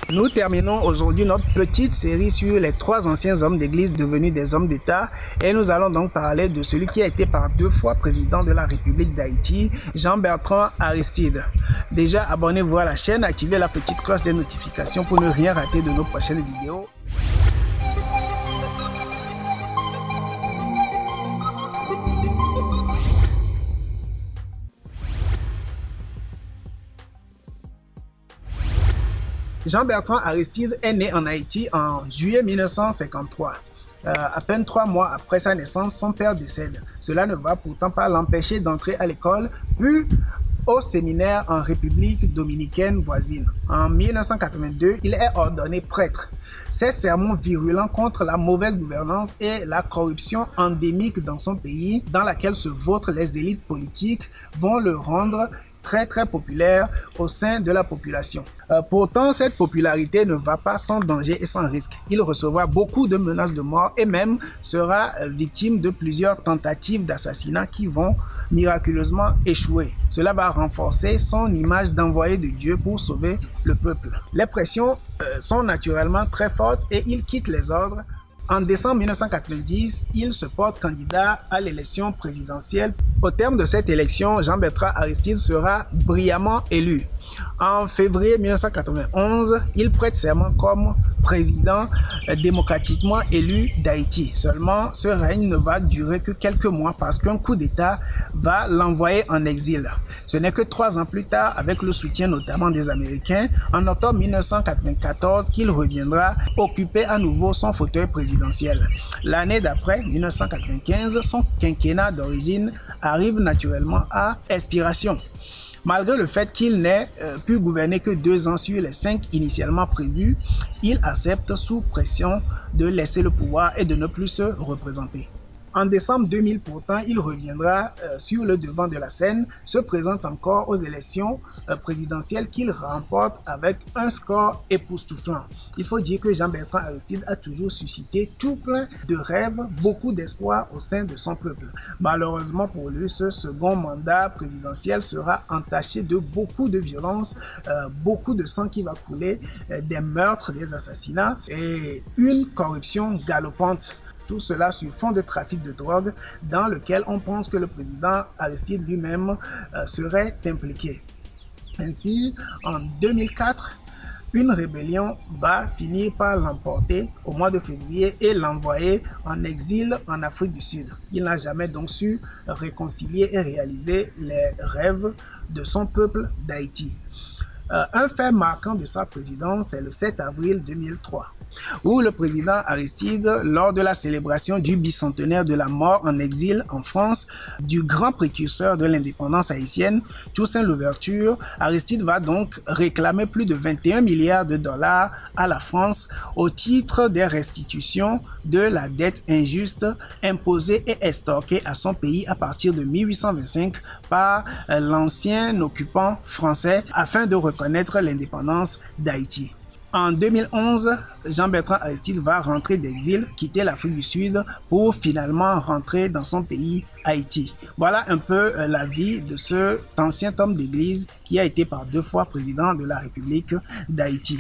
Nous terminons aujourd'hui notre petite série sur les 3 anciens hommes d'église devenus des hommes d'État et nous allons donc parler de celui qui a été par 2 fois président de la République d'Haïti, Jean-Bertrand Aristide. Déjà, abonnez-vous à la chaîne, activez la petite cloche des notifications pour ne rien rater de nos prochaines vidéos. Jean-Bertrand Aristide est né en Haïti en juillet 1953. À peine 3 mois après sa naissance, son père décède. Cela ne va pourtant pas l'empêcher d'entrer à l'école, puis au séminaire en République dominicaine voisine. En 1982, il est ordonné prêtre. Ses sermons virulents contre la mauvaise gouvernance et la corruption endémique dans son pays, dans laquelle se vautrent les élites politiques, vont le rendre très populaire au sein de la population. Pourtant, cette popularité ne va pas sans danger et sans risque. Il recevra beaucoup de menaces de mort et même sera victime de plusieurs tentatives d'assassinat qui vont miraculeusement échouer. Cela va renforcer son image d'envoyé de Dieu pour sauver le peuple. Les pressions sont naturellement très fortes et il quitte les ordres. En décembre 1990, il se porte candidat à l'élection présidentielle. Au terme de cette élection, Jean-Bertrand Aristide sera brillamment élu. En février 1991, il prête serment comme président démocratiquement élu d'Haïti. Seulement, ce règne ne va durer que quelques mois parce qu'un coup d'État va l'envoyer en exil. Ce n'est que 3 ans plus tard, avec le soutien notamment des Américains, en octobre 1994, qu'il reviendra occuper à nouveau son fauteuil présidentiel. L'année d'après, 1995, son quinquennat d'origine arrive naturellement à expiration. Malgré le fait qu'il n'ait pu gouverner que 2 ans sur les 5 initialement prévus, il accepte sous pression de laisser le pouvoir et de ne plus se représenter. En décembre 2000, pourtant, il reviendra sur le devant de la scène, se présente encore aux élections présidentielles qu'il remporte avec un score époustouflant. Il faut dire que Jean-Bertrand Aristide a toujours suscité tout plein de rêves, beaucoup d'espoir au sein de son peuple. Malheureusement pour lui, ce second mandat présidentiel sera entaché de beaucoup de violence, beaucoup de sang qui va couler, des meurtres, des assassinats et une corruption galopante. Tout cela sur fond de trafic de drogue dans lequel on pense que le président Aristide lui-même serait impliqué. Ainsi, en 2004, une rébellion va finir par l'emporter au mois de février et l'envoyer en exil en Afrique du Sud. Il n'a jamais donc su réconcilier et réaliser les rêves de son peuple d'Haïti. Un fait marquant de sa présidence, c'est le 7 avril 2003. Où le président Aristide, lors de la célébration du bicentenaire de la mort en exil en France du grand précurseur de l'indépendance haïtienne, Toussaint Louverture, Aristide va donc réclamer plus de 21 milliards de dollars à la France au titre des restitutions de la dette injuste imposée et estorquée à son pays à partir de 1825 par l'ancien occupant français afin de reconnaître l'indépendance d'Haïti. En 2011, Jean-Bertrand Aristide va rentrer d'exil, quitter l'Afrique du Sud pour finalement rentrer dans son pays, Haïti. Voilà un peu la vie de cet ancien homme d'église qui a été par 2 fois président de la République d'Haïti.